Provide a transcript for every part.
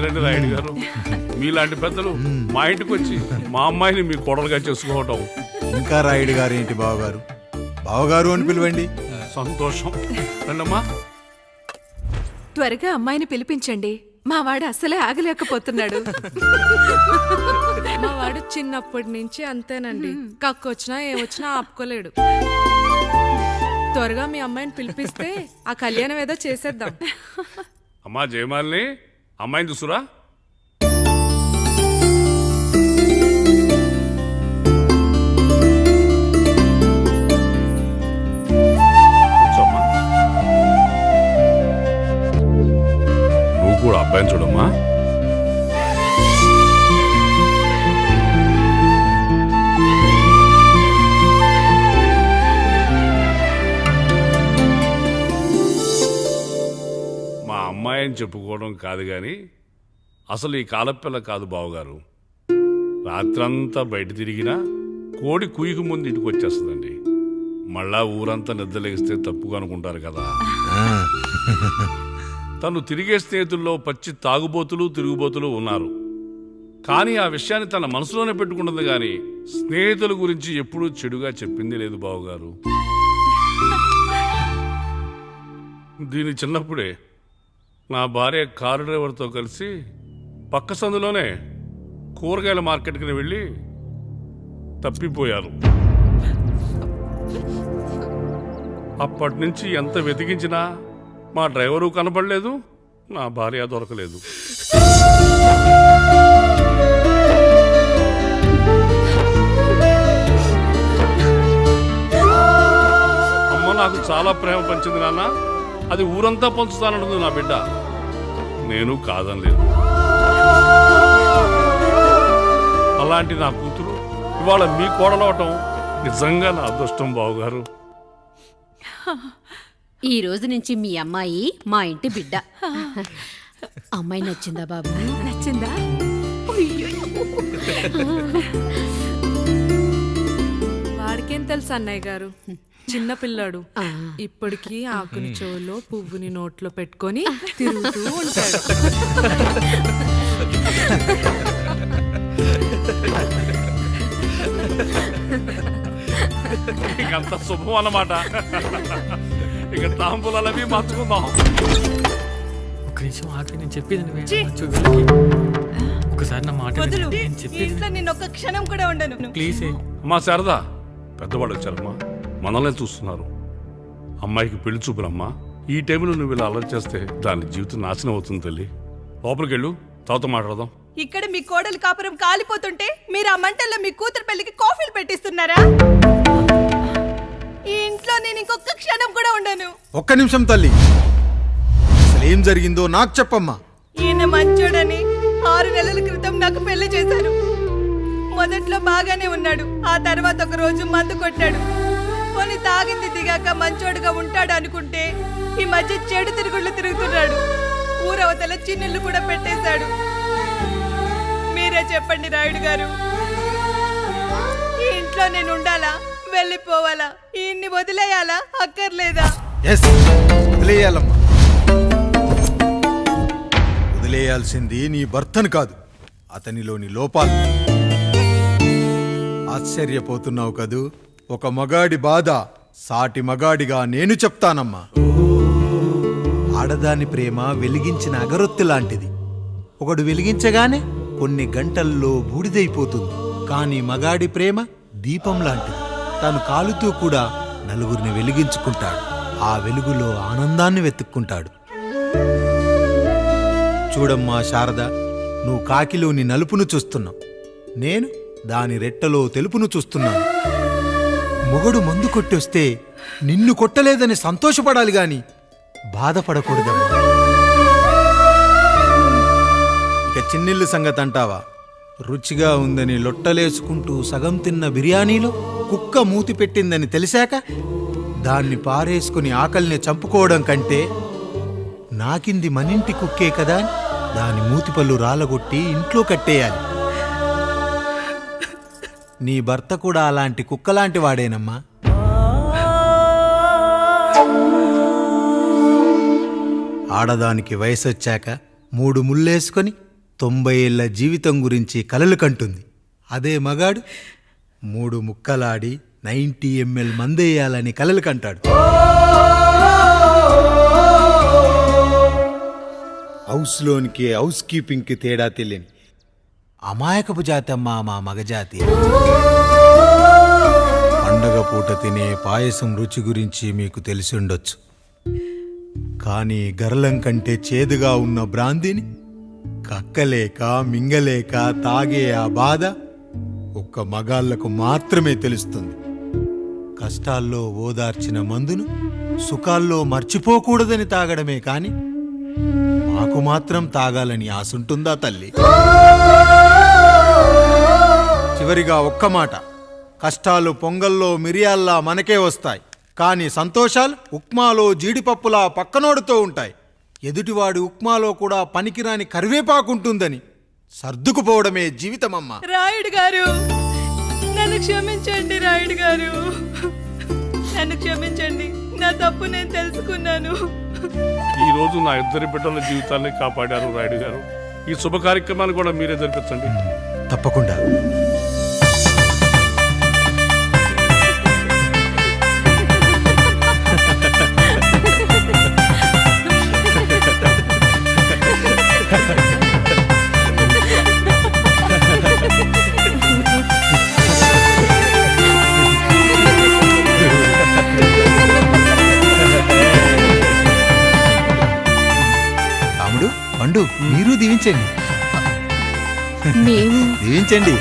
రండి రండి రాయుడు గారు, మీలాంటి పెద్దలు మా ఇంటికి వచ్చి మా అమ్మాయిని మీ కోడలుగా చేసుకోవటం ఇంకా రాయుడు గారు ఏంటి బావగారు, బావగారు అని పిలవండి. సంతోషం. రండమ్మా. త్వరగా అమ్మాయిని పిలిపించండి, మా వాడు అసలే ఆగలేకపోతున్నాడు. మా వాడు చిన్నప్పటి నుంచి అంతేనండి, కక్కొచ్చినా ఏమొచ్చినా ఆపుకోలేడు. త్వరగా మీ అమ్మాయిని పిలిపిస్తే ఆ కళ్యాణం ఏదో చేసేద్దాం. అమ్మా జయమాలిని, అమ్మాయిని చూసురా. కూర్చోమ్మా. నువ్వు కూడా అబ్బాయిని చూడమ్మా. అమ్మాయిని చెప్పుకోవడం కాదు కానీ అసలు ఈ కాలపిల్ల కాదు బావగారు. రాత్రంతా బయట తిరిగినా కోడి కుయ్యకు ముందు ఇంటికి వచ్చేస్తుందండి. మళ్ళా ఊరంతా నిద్రలేగిస్తే తప్పుగా అనుకుంటారు కదా. తను తిరిగే స్నేహితుల్లో పచ్చి తాగుబోతులు తిరుగుబోతులు ఉన్నారు, కానీ ఆ విషయాన్ని తన మనసులోనే పెట్టుకుంటుంది. కానీ స్నేహితుల గురించి ఎప్పుడూ చెడుగా చెప్పింది లేదు బావగారు. దీని చిన్నప్పుడే నా భార్య కారు డ్రైవర్తో కలిసి పక్క సందులోనే కూరగాయల మార్కెట్కి వెళ్ళి తప్పిపోయారు. అప్పటి నుంచి ఎంత వెతికించినా మా డ్రైవరు కనపడలేదు, నా భార్య దొరకలేదు. అమ్మ నాకు చాలా ప్రేమ పంచింది నాన్న, అది ఊరంతా పంచుతానంటుంది నా బిడ్డ. నేను కాదనలేదు. అలాంటి నా కూతురు ఇవాళ మీ కోడలవటం నిజంగా నా అదృష్టం బావగారు. ఈ రోజు నుంచి మీ అమ్మాయి మా ఇంటి బిడ్డ. అమ్మాయి నచ్చిందా బాబు? నచ్చిందా? వాడికేం తెలుసు అన్నయ్య గారు, చిన్న పిల్లాడు. ఇప్పటికీ ఆకుని చెవులో పువ్వుని నోట్లో పెట్టుకొని తిరుగుతూ ఉంటాడు. ఇంకంత శుభం అన్నమాట. ఇక తాంబూలవి మార్చుకుందాం. ఒక నిమిషం ఆగి, నేను చెప్పేది ఒకసారి నా మాట నేను ఒక్క క్షణం కూడా ఉండను. ప్లీజ్. అమ్మా శారదా, పెద్దవాళ్ళు వచ్చారమ్మా, మనల్నే చూస్తున్నారు. అమ్మాయికి పెళ్లి చూపురమ్మా. ఈ టైంలో నువ్వు ఇలా అలర్ట్ చేస్తే దాని జీవితం నాశనం అవుతుంది తల్లి. లోపలికి వెళ్ళు, తర్వాత మాట్లాడదాం. ఇక్కడ మీ కోడలు కాపురం కాలిపోతుంటే మీరు ఆ మంటల్లో మీ కూతురు పెళ్లికి కాఫీలు పెట్టిస్తున్నారా? ఈ ఇంట్లో నేను ఇంకొక క్షణం కూడా ఉండను. ఒక్క నిమిషం తల్లి, అసలు ఏం జరిగిందో నాకు చెప్పమ్మా. ఈయన మంచోడని 6 నెలల క్రితం నాకు పెళ్లి చేశారు. మొదట్లో బాగానే ఉన్నాడు, ఆ తర్వాత ఒక రోజు మందు కొట్టాడు. కొని తాగింది దిగాక మంచోడుగా ఉంటాడు అనుకుంటే ఈ మధ్య చెడు తిరుగుళ్ళు తిరుగుతున్నాడు. ఊరవతల చిన్నిళ్ళు కూడా పెట్టేశాడు. మీరే చెప్పండి రాయుడు గారు, ఈ ఇంట్లో నేను ఉండాలా, వెళ్ళిపోవాలా, ఈయన్ని వదిలేయాలా, అక్కర్లేదా? వదిలేయాలమ్మా. వదిలేయాల్సింది నీ భర్తను కాదు, అతనిలోని లోపాలు. ఆశ్చర్యపోతున్నావు కదూ? ఒక మగాడి బాధ సాటి మగాడిగా నేను చెప్తానమ్మా. ఆడదాని ప్రేమ వెలిగించిన అగరొత్తి లాంటిది. ఒకడు వెలిగించగానే కొన్ని గంటల్లో బూడిదైపోతుంది. కానీ మగాడి ప్రేమ దీపం లాంటిది. తను కాలుతూ కూడా నలుగురిని వెలిగించుకుంటాడు. ఆ వెలుగులో ఆనందాన్ని వెతుక్కుంటాడు. చూడమ్మా శారద, నువ్వు కాకిలోని నలుపును చూస్తున్నావు, నేను దాని రెట్టలో తెలుపును చూస్తున్నాను. మొగడు మందు కొట్టొస్తే నిన్ను కొట్టలేదని సంతోషపడాలి గాని బాధపడకూడదమ్మా. ఇక చిన్నిల్లు సంగతి అంటావా? రుచిగా ఉందని లొట్టలేసుకుంటూ సగం తిన్న బిర్యానీలో కుక్క మూతి పెట్టిందని తెలిసాక దాన్ని పారేసుకుని ఆకలిని చంపుకోవడం కంటే నాకింది మనింటి కుక్కే కదా దాని మూతిపళ్ళు రాలగొట్టి ఇంట్లో కట్టేయాలి. నీ భర్త కూడా అలాంటి కుక్కలాంటి వాడేనమ్మా. ఆడదానికి వయసొచ్చాక 3 ముళ్ళేసుకొని 90 ఏళ్ల జీవితం గురించి కలలు కంటుంది. అదే మగాడు 3 ముక్కలాడి 90 ml మందేయాలని కలలు కంటాడు. హౌస్లోనికి హౌస్ కీపింగ్కి తేడా తెలియని అమాయకపు జాతమ్మా మా మగజాతి. పండగ పూట తినే పాయసం రుచి గురించి మీకు తెలిసి ఉండొచ్చు. కానీ గరళం కంటే చేదుగా ఉన్న బ్రాందీని కక్కలేక మింగలేక తాగే ఆ బాధ ఒక్క మగాళ్లకు మాత్రమే తెలుస్తుంది. కష్టాల్లో ఓదార్చిన మందును సుఖాల్లో మర్చిపోకూడదని తాగడమే కాని మాకు మాత్రం తాగాలని ఆశుంటుందా తల్లి? చివరిగా ఒక్క మాట, కష్టాలు పొంగల్లో మిరియాల్లా మనకే వస్తాయి, కానీ సంతోషాలు ఉప్మాలో జీడిపప్పులా పక్కనోడుతో ఉంటాయి. ఎదుటివాడి ఉప్మాలో కూడా పనికిరాని కరివేపాకుంటుందని సర్దుకుపోవడమే జీవితమమ్మా. రాయుడు గారు, నన్ను క్షమించండి. రాయుడు గారు, నన్ను క్షమించండి. నా తప్పు నేను తెలుసుకున్నాను. ఈ రోజు నా ఇద్దరి బిడ్డల జీవితాన్ని కాపాడారు రాయుడు గారు. ఈ శుభ కార్యక్రమాన్ని కూడా మీరే జరిపించండి. తప్పకుండా. రాముడు, పండు, మీరు దీవించండి. మేము దీవించండి.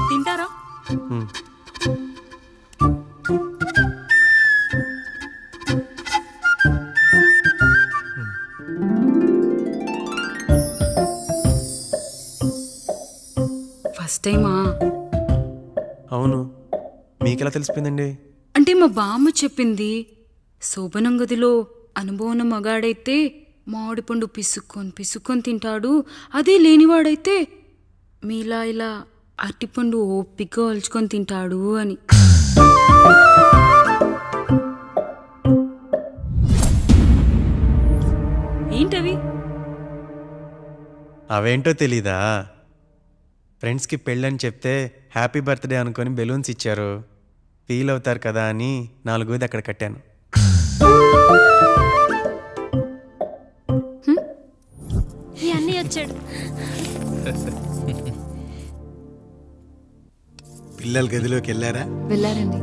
తింటారా? ఫస్ట్ టైమా? అవును, మీకెలా తెలిసిపోయిందండి? అంటే మా బామ్మ చెప్పింది. శోభనం గదిలో అనుభవం మగాడైతే మామిడిపండు పిసుక్కొని తింటాడు, అదే లేనివాడైతే మీలా ఇలా అరటిపండు ఓపిగ్గా ఒలుచుకొని తింటాడు అని. ఏంటవి? అవేంటో తెలీదా? ఫ్రెండ్స్కి పెళ్ళని చెప్తే హ్యాపీ బర్త్డే అనుకొని బెలూన్స్ ఇచ్చారు, ఫీల్ అవుతారు కదా అని 4 అక్కడ కట్టాను. ఈ అన్నయ్య వచ్చాడు. పిల్లల గదిలోకి వెళ్ళారా? వెళ్ళారండి.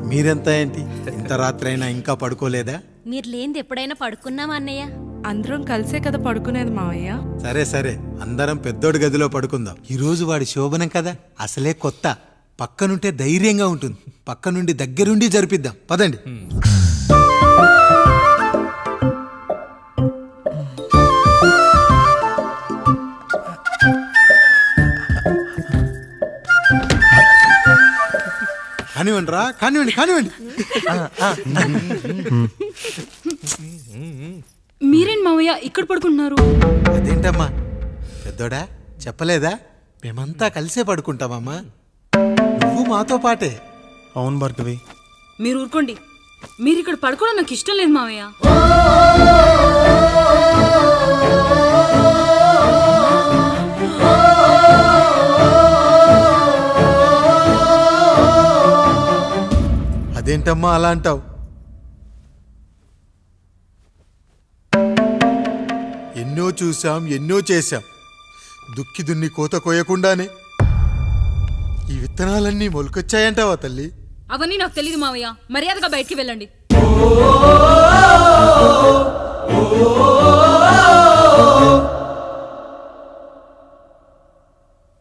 మీరెంత ఏంటి ఇంత రాత్రైనా ఇంకా పడుకోలేదా? మీరు లేనిది ఎప్పుడైనా పడుకున్నామా అన్నయ్య? అందరం కలిసే కదా పడుకునేది మావయ్య. సరే సరే, అందరం పెద్దోడి గదిలో పడుకుందాం. ఈ రోజు వాడి శోభనం కదా, అసలే కొత్త. పక్కనుంటే ధైర్యంగా ఉంటుంది. పక్క నుండి దగ్గరుండి జరిపిద్దాం. పదండి. కానివ్వండి రా, కానివ్వండి కానివ్వండి. మీరేంటి మావయ్య ఇక్కడ పడుకుంటున్నారు? అదేంటమ్మా పెద్దోడా, చెప్పలేదా? మేమంతా కలిసే పడుకుంటామమ్మా. నువ్వు మాతో పాటే. అవును భార్గవి. మీరు ఊరుకోండి. మీరు ఇక్కడ పడుకోవడం నాకు ఇష్టం లేదు మావయ్య. అదేంటమ్మా అలా అంటావు? ఎన్నో చూశాం, ఎన్నో చేశాం. దుక్కి దున్ని కోత కోయకుండానే ఈ విత్తనాలన్నీ మొలకొచ్చాయంటావా తల్లి? అవన్నీ నాకు తెలియదు మావయ్య. మర్యాదగా బయటికి వెళ్ళండి.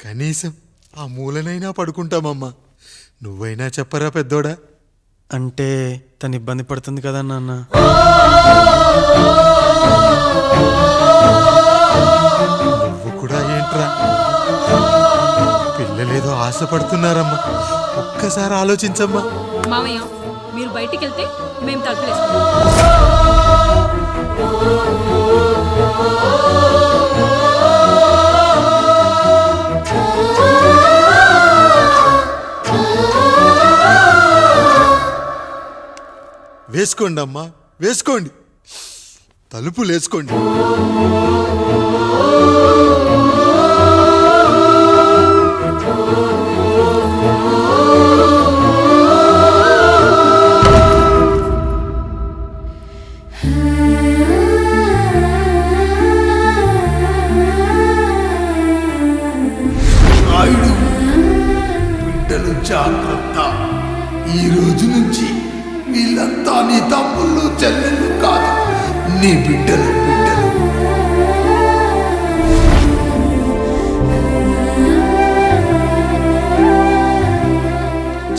కనీసం ఆ మూలనైనా పడుకుంటామమ్మా. నువ్వైనా చెప్పరా పెద్దోడా? అంటే తను ఇబ్బంది పడుతుంది కదా నాన్న. నువ్వు కూడా ఏంట్రా? పిల్లలేదో ఆశపడుతున్నారమ్మా. ఒక్కసారి ఆలోచించమ్మా. మావయ్య మీరు బయటికి వెళ్తే మేము తలుపులేసుకుంటాం. వేసుకోండి అమ్మా, వేసుకోండి. తలుపులు వేసుకోండి. నాయుడు, బిడ్డలు జాగ్రత్త. ఈ రోజు నుంచి వీళ్ళంతా నీ తమ్ముళ్ళు చెల్లెళ్ళు కాదు, నీ బిడ్డలు.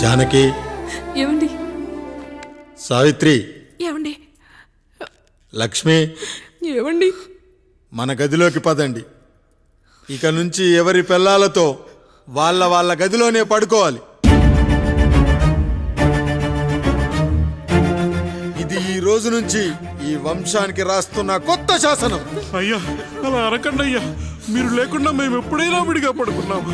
జానకి, ఏమండి సావిత్రి, ఏమండి లక్ష్మి, ఏమండి మన గదిలోకి పదండి. ఇక నుంచి ఎవరి పిల్లలతో వాళ్ళ గదిలోనే పడుకోవాలి. ఇది ఈ రోజు నుంచి ఈ వంశానికి రాస్తున్న కొత్త శాసనం. అయ్యా అలా అరకండి అయ్యా, మీరు లేకుండా మేము ఎప్పుడైనా విడిగా పడుకున్నాము.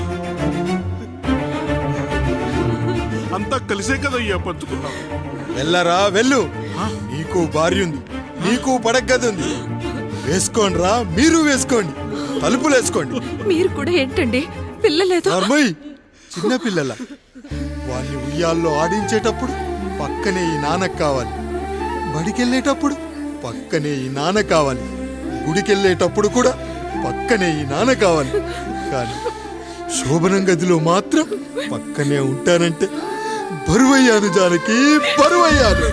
అంతా కలిసే కదయ్యా పంచుకున్నాం. వెళ్ళరా, వెళ్ళు. నీకు భార్య ఉంది, నీకు పడగది ఉంది. వేసుకోండి రా, మీరు వేసుకోండి. తలుపులు వేసుకోండి. మీరు కూడా ఏంటండి పిల్లలేదు? నర్మయ్, చిన్న పిల్లల వాడిని ఉయ్యాల్లో ఆడించేటప్పుడు పక్కనే ఈ నాన్న కావాలి. బడికెళ్ళేటప్పుడు పక్కనే ఈ నాన్న కావాలి. గుడికెళ్ళేటప్పుడు కూడా పక్కనే ఈ నాన్న కావాలి. కానీ శోభనం గదిలో మాత్రం పక్కనే ఉంటానంటే బరువయ్యాను జానకి, బరువయ్యాను.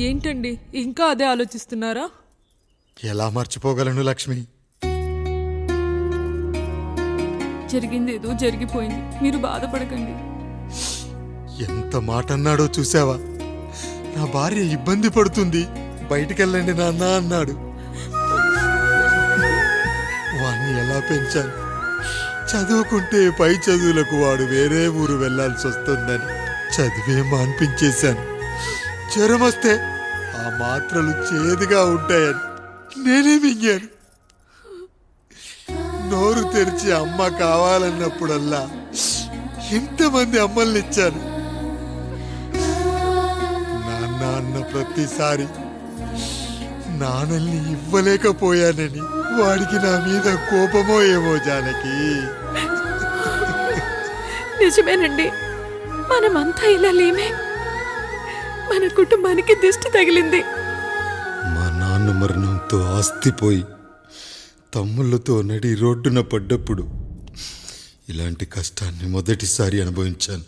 ఏంటండి ఇంకా అదే ఆలోచిస్తున్నారా? ఎలా మర్చిపోగలను లక్ష్మి? జరిగింది ఏదో జరిగిపోయింది, మీరు బాధపడకండి. ఎంత మాట అన్నాడో చూసావా? నా భార్య ఇబ్బంది పడుతుంది, బయటికెళ్ళండి నాన్న అన్నాడు. వాణ్ణి ఎలా పెంచాను? చదువుకుంటే పై చదువులకు వాడు వేరే ఊరు వెళ్లాల్సి వస్తుందని చదివే మాన్పించేశాను. జ్వరం వస్తే ఆ మాత్రలు చేదుగా ఉంటాయని నేనే మింగాను. నోరు తెరిచి అమ్మ కావాలన్నప్పుడల్లా ఎంతమంది అమ్మల్ని ఇచ్చాను. నాన్న అన్న ప్రతిసారి నాన్నల్ని ఇవ్వలేకపోయానని వాడికి నా మీద కోపమో ఏమో జానకి. నిజమేనండి, మనమంతా ఇలా లేమే. మన కుటుంబానికి దిష్టి తగిలింది. మా నాన్న మరణంతో ఆస్తిపోయి తమ్ముళ్ళతో నడి రోడ్డున పడ్డప్పుడు ఇలాంటి కష్టాన్ని మొదటిసారి అనుభవించాను.